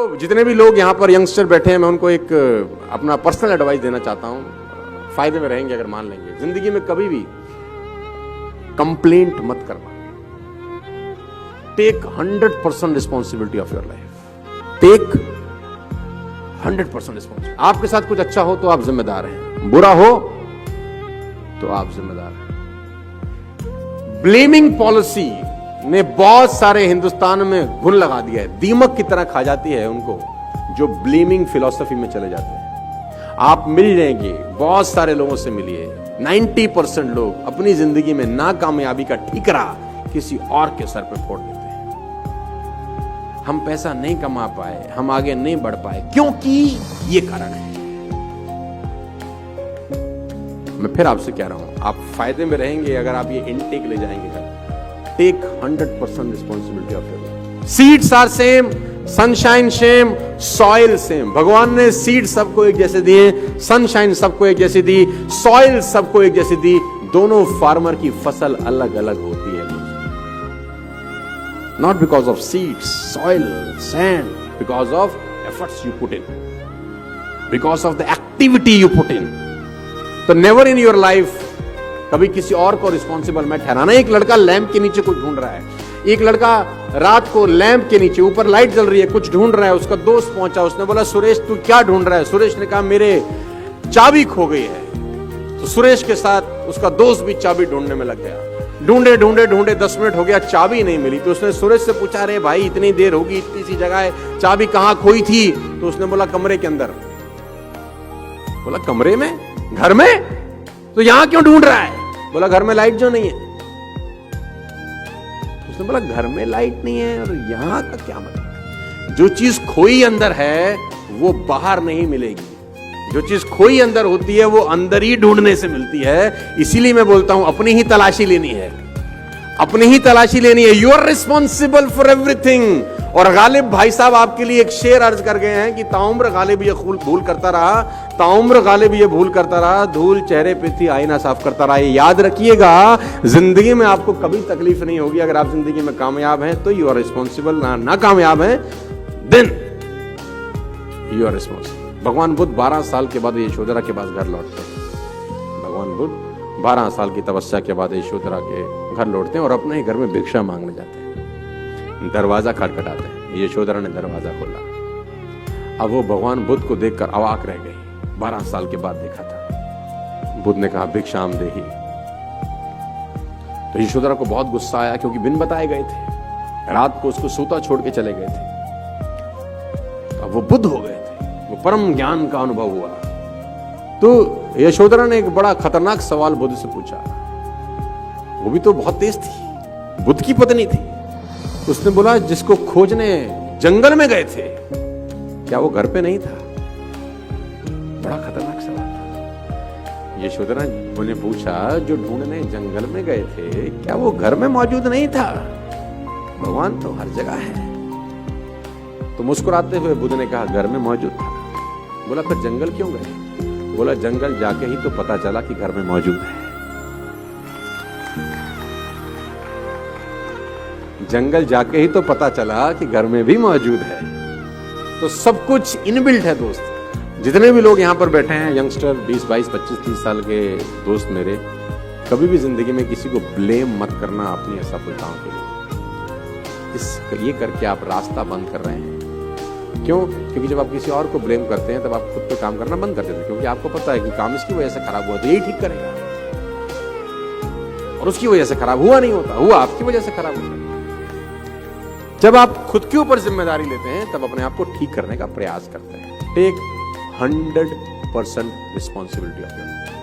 तो जितने भी लोग यहाँ पर यंगस्टर बैठे हैं, मैं उनको एक अपना पर्सनल एडवाइस देना चाहता हूँ, फायदे में रहेंगे अगर मान लेंगे। जिंदगी में कभी भी कंप्लेंट मत करना। Take 100% responsibility of your life. Take 100% responsibility. आपके साथ कुछ अच्छा हो तो आप जिम्मेदार हैं, बुरा हो तो आप जिम्मेदार हैं। ब्लेमिंग पॉलिसी ने बहुत सारे हिंदुस्तान में घुन लगा दिया है। दीमक की तरह खा जाती है उनको जो ब्लेमिंग फिलॉसफी में चले जाते हैं। आप मिल जाएंगे, बहुत सारे लोगों से मिलिए, 90% लोग अपनी जिंदगी में नाकामयाबी का ठीकरा किसी और के सर पे फोड़ देते हैं। हम पैसा नहीं कमा पाए, हम आगे नहीं बढ़ पाए, क्योंकि ये कारण है। मैं फिर आपसे कह रहा हूं, आप फायदे में रहेंगे अगर आप ये इनटेक ले जाएंगे। Take 100% responsibility of your life. Seeds are same, sunshine same, soil same. भगवान ने सीड सबको एक जैसे दिए, सनशाइन सबको एक जैसी दी, सॉइल सबको एक जैसी दी। दोनों फार्मर की फसल अलग अलग होती है। Not because of seeds, soil, sand, because of efforts you put in, because of the activity you put in. तो नेवर इन योर लाइफ कभी किसी और को रिस्पॉन्सिबल मैं ठहराना। एक लड़का लैंप के नीचे कुछ ढूंढ रहा है, एक लड़का रात को लैंप के नीचे, ऊपर लाइट जल रही है, कुछ ढूंढ रहा है। उसका दोस्त पहुंचा, उसने बोला सुरेश तू क्या ढूंढ रहा है? सुरेश ने कहा मेरे चाबी खो गई है। तो सुरेश के साथ उसका दोस्त भी चाबी ढूंढने में लग गया। ढूंढे ढूंढे ढूंढे 10 मिनट हो गया, चाबी नहीं मिली। तो उसने सुरेश से पूछा, अरे भाई इतनी देर होगी, इतनी सी जगह है, चाबी कहां खोई थी? तो उसने बोला कमरे के अंदर। बोला कमरे में? घर में? तो यहां क्यों ढूंढ रहा है? बोला घर में लाइट जो नहीं है। उसने बोला घर में लाइट नहीं है और यहां का क्या मतलब? जो चीज खोई अंदर है वो बाहर नहीं मिलेगी। जो चीज खोई अंदर होती है वो अंदर ही ढूंढने से मिलती है। इसीलिए मैं बोलता हूं अपनी ही तलाशी लेनी है, अपनी ही तलाशी लेनी है। You are responsible for everything. और गालिब भाई साहब आपके लिए एक शेर अर्ज कर गए हैं कि ताउम्र गालिब ये भूल करता रहा, ताउम्र गालिब ये भूल करता रहा, धूल चेहरे पे थी आईना साफ करता रहा। ये याद रखिएगा, जिंदगी में आपको कभी तकलीफ नहीं होगी अगर आप जिंदगी में कामयाब हैं तो यू आर रिस्पॉन्सिबल। ना कामयाब हैं देन यू आर रिस्पॉन्सिबल। भगवान बुद्ध 12 साल के बाद यशोधरा के पास घर लौटते हैं। भगवान बुद्ध 12 साल की तपस्या के बाद यशोधरा के घर लौटते हैं और अपने ही घर में भिक्षा मांगने जाते हैं। दरवाजा खटखटाते हैं, यशोधरा ने दरवाजा खोला। अब वो भगवान बुद्ध को देखकर अवाक रह गई। 12 साल के बाद देखा था। बुद्ध ने कहा भिक्षाम देहि। तो यशोधरा को बहुत गुस्सा आया, क्योंकि बिन बताए गए थे, रात को उसको सूता छोड़ के चले गए थे। अब वो बुद्ध हो गए थे, वो परम ज्ञान का अनुभव हुआ। तो यशोधरा ने एक बड़ा खतरनाक सवाल बुद्ध से पूछा। वो भी तो बहुत तेज थी, बुद्ध की पत्नी थी। उसने बोला जिसको खोजने जंगल में गए थे, क्या वो घर पे नहीं था? बड़ा खतरनाक सवाल था। यशोधरा ने पूछा जो ढूंढने जंगल में गए थे, क्या वो घर में मौजूद नहीं था? भगवान तो हर जगह है। तो मुस्कुराते हुए बुद्ध ने कहा घर में मौजूद था। बोला फिर जंगल क्यों गए? बोला जंगल जाके ही तो पता चला कि घर में मौजूद है। जंगल जाके ही तो पता चला कि घर में भी मौजूद है। तो सब कुछ इनबिल्ट है दोस्त। जितने भी लोग यहां पर बैठे हैं, यंगस्टर 20, 22, 25, 30 साल के दोस्त मेरे, कभी भी जिंदगी में किसी को ब्लेम मत करना अपनी असफलताओं के लिए। ये करके आप रास्ता बंद कर रहे हैं। क्यों? क्योंकि जब आप किसी और को ब्लेम करते हैं तब आप खुद पे काम करना बंद कर देते हैं, क्योंकि आपको पता है कि काम इसकी वजह से खराब हुआ तो यही ठीक करेगा, और उसकी वजह से खराब हुआ नहीं होता, हुआ आपकी वजह से खराब होता है। जब आप खुद के ऊपर जिम्मेदारी लेते हैं तब अपने आप को ठीक करने का प्रयास करते हैं। Take 100% responsibility of your life.